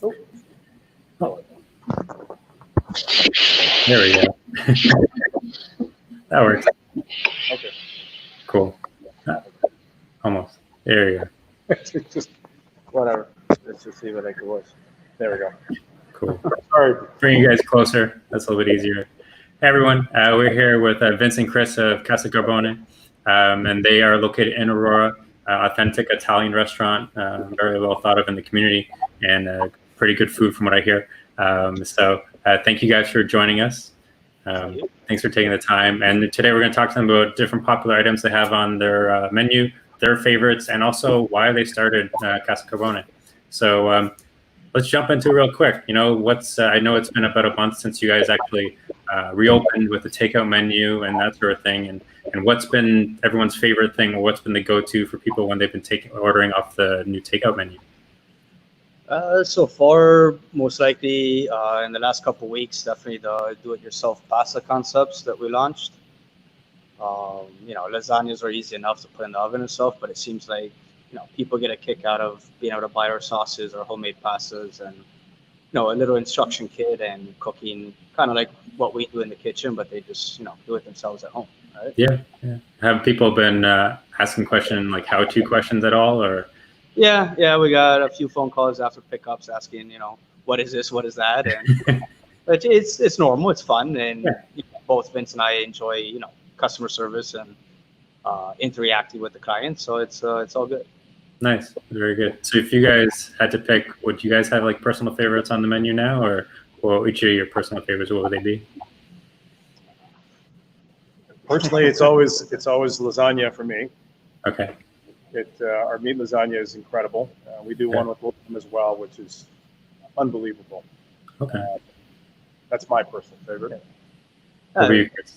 Oh, Oh. There we go. That works. okay. Cool. Almost. There you go. Just whatever. Let's just see what I can watch. There we go. Cool. Sorry. Bring you guys closer. That's a little bit easier. Hey everyone, we're here with Vince and Chris of Casa Carbone, and they are located in Aurora, authentic Italian restaurant, very well thought of in the community, and pretty good food from what I hear. So thank you guys for joining us. Thanks for taking the time. And today we're going to talk to them about different popular items they have on their menu, their favorites, and also why they started Casa Carbone. So let's jump into it real quick. You know, I know it's been about a month since you guys actually reopened with the takeout menu and that sort of thing. And what's been everyone's favorite thing, or what's been the go-to for people when they've been ordering off the new takeout menu? So far, most likely in the last couple of weeks, definitely the do-it-yourself pasta concepts that we launched. Lasagnas are easy enough to put in the oven and stuff, but it seems like people get a kick out of being able to buy our sauces or homemade pastas and a little instruction kit and cooking, kind of like what we do in the kitchen, but they just do it themselves at home. Right? Yeah. Have people been asking questions like how-to questions at all, or? Yeah, we got a few phone calls after pickups asking, what is this, what is that, and it's normal, it's fun, and both Vince and I enjoy, customer service and interacting with the clients, so it's all good. Nice, very good. So if you guys had to pick, would you guys have like personal favorites on the menu now, or each of your personal favorites, what would they be? Personally, it's always lasagna for me. Okay. Our meat lasagna is incredible. We do one with lamb as well, which is unbelievable. Okay. That's my personal favorite. What were you, Chris?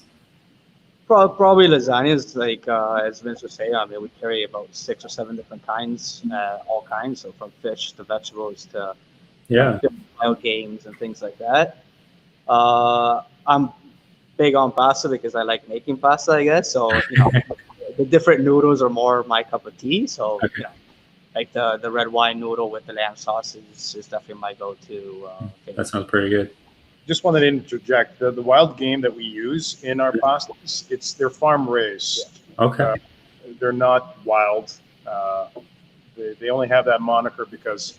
Probably lasagnas, like as Vince was saying. I mean, we carry about 6 or 7 different kinds, all kinds. So from fish to vegetables to wild games and things like that. I'm big on pasta because I like making pasta, I guess. So the different noodles are more my cup of tea. So like the red wine noodle with the lamb sauce is definitely my go-to. That sounds pretty good. Just wanted to interject. The wild game that we use in our pastas, they're farm raised. Okay. They're not wild. They only have that moniker because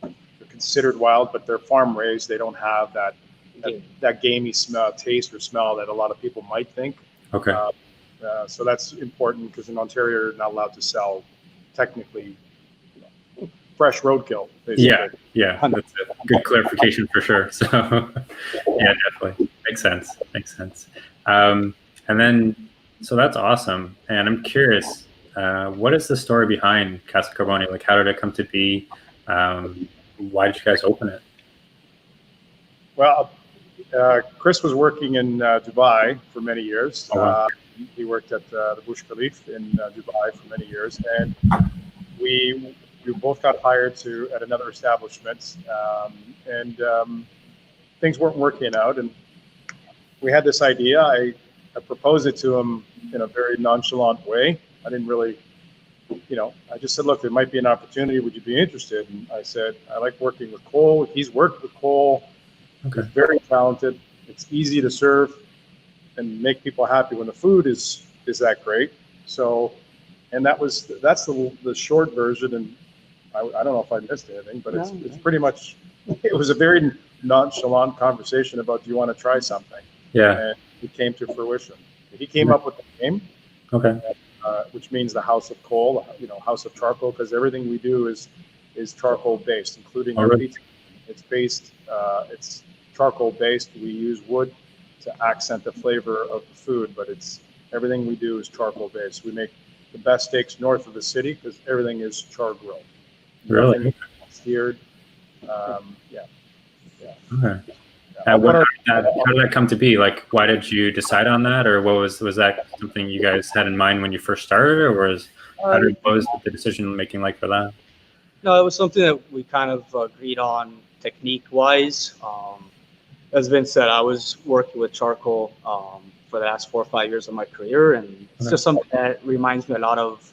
they're considered wild, but they're farm raised. They don't have that gamey taste or smell that a lot of people might think. Okay. So that's important because in Ontario you're not allowed to sell technically fresh roadkill. Basically. Yeah, that's a good clarification for sure. So yeah, definitely makes sense. And then, so that's awesome. And I'm curious, what is the story behind Casa Carbone? Like, how did it come to be? Why did you guys open it? Well, Chris was working in Dubai for many years. Oh, wow. He worked at the Burj Khalifa in Dubai for many years, and we both got hired at another establishment, and things weren't working out. And we had this idea. I proposed it to him in a very nonchalant way. I didn't really, I just said, look, there might be an opportunity. Would you be interested? And I said, I like working with Cole. He's worked with Cole. Okay. He's very talented. It's easy to serve and make people happy when the food is that great. So, and that's the short version. And I don't know if I missed anything, but it's pretty much, it was a very nonchalant conversation about, do you want to try something? Yeah. And it came to fruition. He came up with the name. Okay. Which means the House of Coal, House of Charcoal, because everything we do is charcoal based, including our pizza. It's charcoal based. We use wood to accent the flavor of the food, but everything we do is charcoal based. We make the best steaks north of the city because everything is char grilled. Really? Seared. Okay. How did that come to be? Like, why did you decide on that, or was that something you guys had in mind when you first started, or what was the decision making like for that? No, it was something that we kind of agreed on technique-wise. As Vince said, I was working with charcoal for the last 4 or 5 years of my career, and it's just something that reminds me a lot of,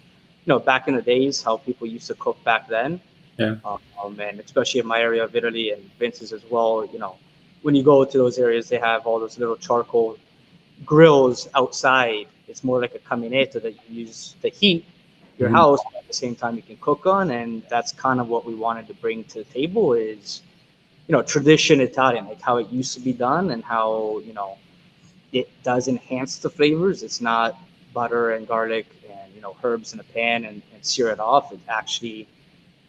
back in the days, how people used to cook back then. Yeah. And especially in my area of Italy and Vince's as well, when you go to those areas, they have all those little charcoal grills outside. It's more like a caminetto that you use to heat your house, but at the same time you can cook on. And that's kind of what we wanted to bring to the table is, tradition Italian, like how it used to be done and how, it does enhance the flavors. It's not butter and garlic and, herbs in a pan and sear it off. It actually,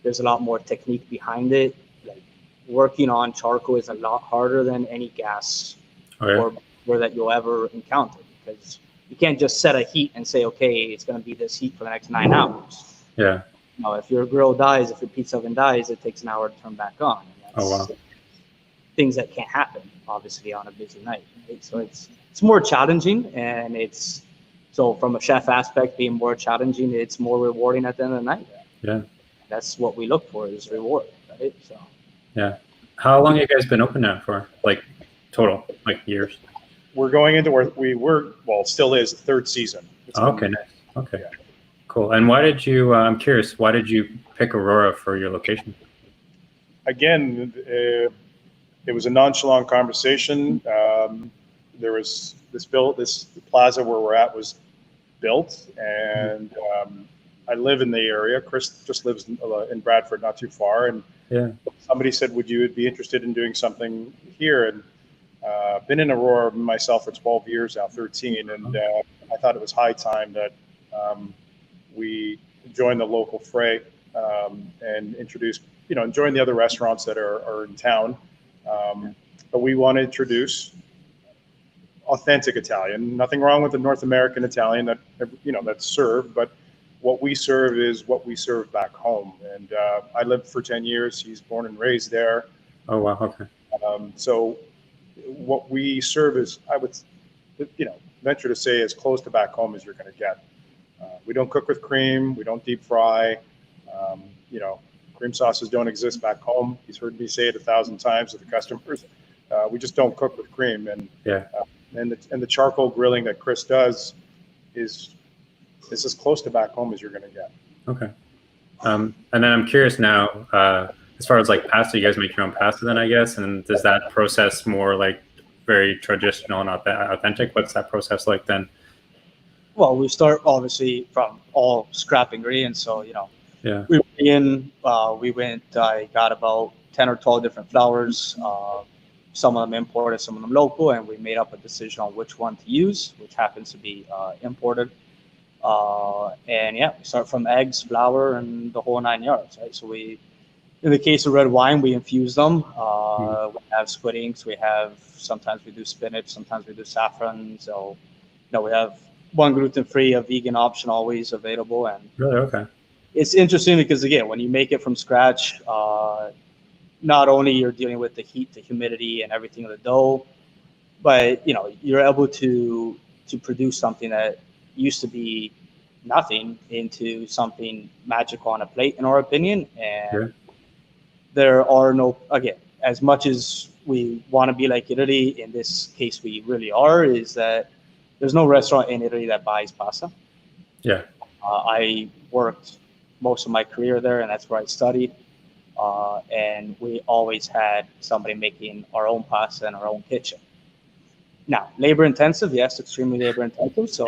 there's a lot more technique behind it. Like working on charcoal is a lot harder than any gas or that you'll ever encounter, because you can't just set a heat and say, okay, it's going to be this heat for the next 9 hours. Yeah. If your grill dies, if your pizza oven dies, it takes an hour to turn back on. And that's things that can't happen, obviously, on a busy night. Right? So it's more challenging, and so from a chef aspect, being more challenging, it's more rewarding at the end of the night. Yeah. That's what we look for, is reward, right? So. Yeah. How long have you guys been open now for? Like total, like years? We're going into still is the 3rd season. Okay, nice. Okay, cool. And why did you? I'm curious. Why did you pick Aurora for your location? Again, it was a nonchalant conversation. There was this plaza where we're at was built, and I live in the area. Chris just lives in Bradford, not too far, and somebody said, "Would you be interested in doing something here?" And been in Aurora myself for 12 years now, 13, and I thought it was high time that we join the local fray and introduce, join the other restaurants that are in town. But we want to introduce authentic Italian. Nothing wrong with the North American Italian that's served, but what we serve is what we serve back home. And I lived for 10 years. He's born and raised there. Oh, wow. Okay. So what we serve is, I would, venture to say, as close to back home as you're going to get. We don't cook with cream. We don't deep fry. Cream sauces don't exist back home. He's heard me say it 1,000 times to the customers. We just don't cook with cream. And the charcoal grilling that Chris does is as close to back home as you're going to get. Okay. And then I'm curious now, as far as like pasta, you guys make your own pasta then, I guess. And does that process more like very traditional and authentic? What's that process like then? Well, we start obviously from all scrap ingredients. So, I got about 10 or 12 different flours, some of them imported, some of them local, and we made up a decision on which one to use, which happens to be imported. We start from eggs, flour, and the whole 9 yards, right? So in the case of red wine, we infuse them. We have squid inks. Sometimes we do spinach. Sometimes we do saffron. So, we have one gluten-free, a vegan option always available. And really, okay. It's interesting because, again, when you make it from scratch, not only you're dealing with the heat, the humidity, and everything in the dough, but you're able to produce something that used to be nothing into something magical on a plate, in our opinion. And there are as much as we want to be like Italy, in this case we really are, is that there's no restaurant in Italy that buys pasta. I worked most of my career there, and that's where I studied. And we always had somebody making our own pasta in our own kitchen. Now, labor intensive, yes, extremely labor intensive. So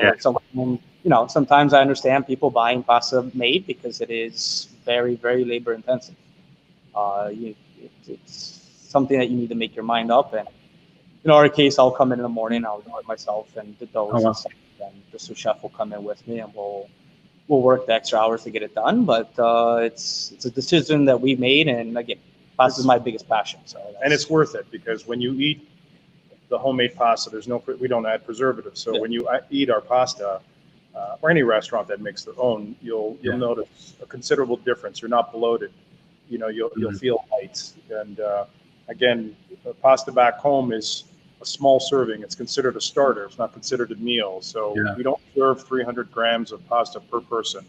sometimes I understand people buying pasta made because it is very, very labor intensive. It's something that you need to make your mind up. And in our case, I'll come in the morning, I'll do it myself, and the doughs and stuff, and the sous chef will come in with me, and we'll work the extra hours to get it done. But it's a decision that we made, and again, pasta is my biggest passion. And it's worth it, because when you eat the homemade pasta, we don't add preservatives. So when you eat our pasta, or any restaurant that makes their own, you'll notice a considerable difference. You're not bloated. You'll feel light. And again, pasta back home is a small serving. It's considered a starter. It's not considered a meal. So we don't serve 300 grams of pasta per person.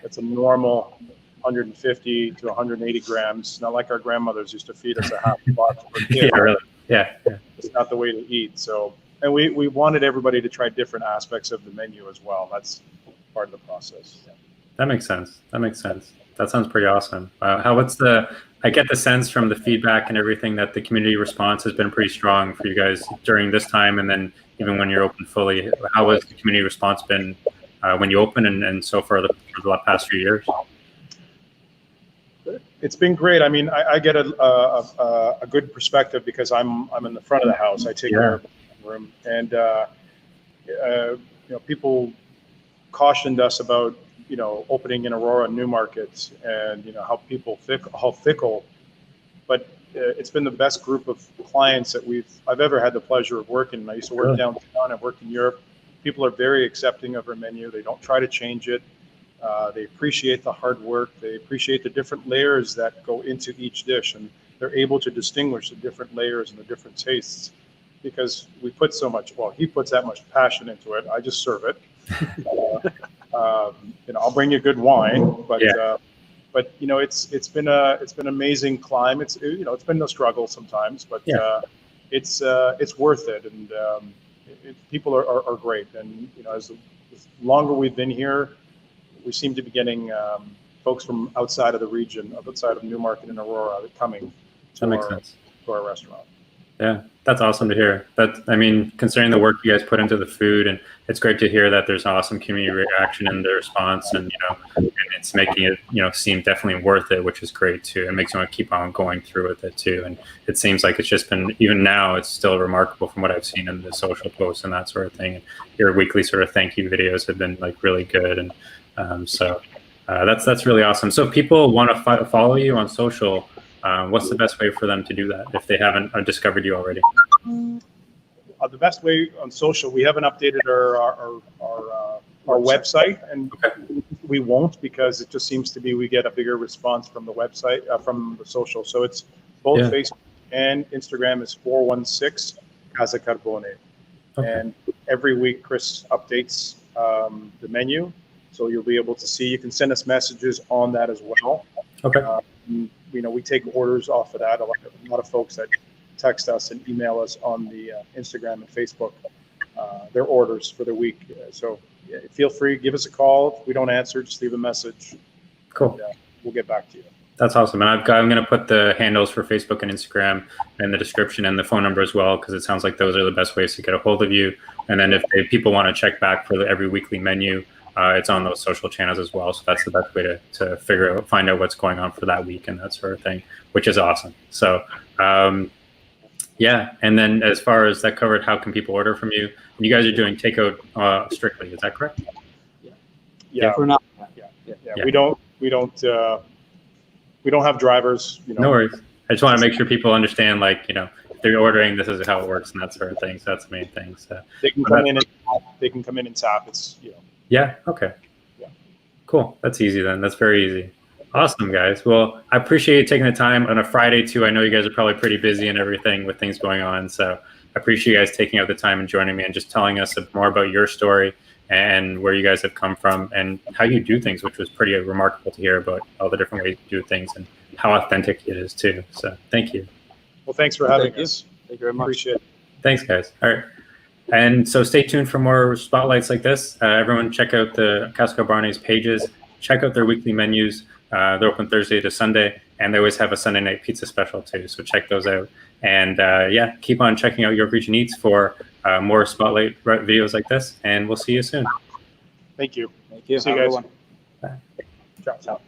It's a normal 150 to 180 grams. Not like our grandmothers used to feed us a half box per kid. It's not the way to eat. So, and we wanted everybody to try different aspects of the menu as well. That's part of the process. That makes sense. That sounds pretty awesome. I get the sense from the feedback and everything that the community response has been pretty strong for you guys during this time, and then even when you're open fully. How has the community response been when you open and so far for the past few years? It's been great. I mean, I get a good perspective because I'm in the front of the house. I take care of the room, and people cautioned us about opening in Aurora and Newmarket, and how fickle. But it's been the best group of clients that I've ever had the pleasure of working. I used to work downtown. I've worked in Europe. People are very accepting of our menu. They don't try to change it. They appreciate the hard work. They appreciate the different layers that go into each dish, and they're able to distinguish the different layers and the different tastes because we put so much. Well, he puts that much passion into it. I just serve it. I'll bring you good wine, but it's been an amazing climb. It's been a struggle sometimes, but it's worth it, and people are great. And as longer we've been here, we seem to be getting folks from outside of the region, outside of Newmarket and Aurora, coming to our restaurant. Yeah, that's awesome to hear. Considering the work you guys put into the food, and it's great to hear that there's awesome community reaction and the response, and and it's making it seem definitely worth it, which is great too. It makes you want to keep on going through with it too. And it seems like it's just been, even now, it's still remarkable from what I've seen in the social posts and that sort of thing. And your weekly sort of thank you videos have been like really good, and that's really awesome. So if people want to follow you on social, what's the best way for them to do that if they haven't discovered you already? The best way on social, we haven't updated our website, and we won't, because it just seems to be we get a bigger response from the website, from the social. So it's both Facebook and Instagram is 416 Casa Carbone. And every week Chris updates the menu, so you'll be able to see. You can send us messages on that as well. We take orders off of that. A lot of folks that text us and email us on the Instagram and Facebook their orders for the week. So feel free, give us a call. If we don't answer, just leave a message. Cool. And, we'll get back to you. That's awesome. And I'm going to put the handles for Facebook and Instagram in the description, and the phone number as well, because it sounds like those are the best ways to get a hold of you. And then if people want to check back for every weekly menu, it's on those social channels as well. So that's the best way to find out what's going on for that week and that sort of thing, which is awesome. So, and then as far as that covered, how can people order from you? And you guys are doing takeout strictly, is that correct? Yeah. For now. Yeah. We don't have drivers. No worries. I just want to make sure people understand, if they're ordering, this is how it works and that sort of thing. So that's the main thing. So they can come in and tap. It's Yeah. Okay. Yeah. Cool. That's easy then. That's very easy. Awesome, guys. Well, I appreciate you taking the time on a Friday too. I know you guys are probably pretty busy and everything with things going on. So I appreciate you guys taking out the time and joining me and just telling us more about your story and where you guys have come from and how you do things, which was pretty remarkable to hear about all the different ways you do things and how authentic it is too. So thank you. Well, thanks for having us. Thank you very much. Appreciate it. Thanks, guys. All right. And so stay tuned for more spotlights like this. Everyone check out the Casa Carbone's pages. Check out their weekly menus. They're open Thursday to Sunday, and they always have a Sunday night pizza special too. So check those out. And keep on checking out York Region Eats for more spotlight videos like this. And we'll see you soon. Thank you. Thank you. See you guys. Ciao.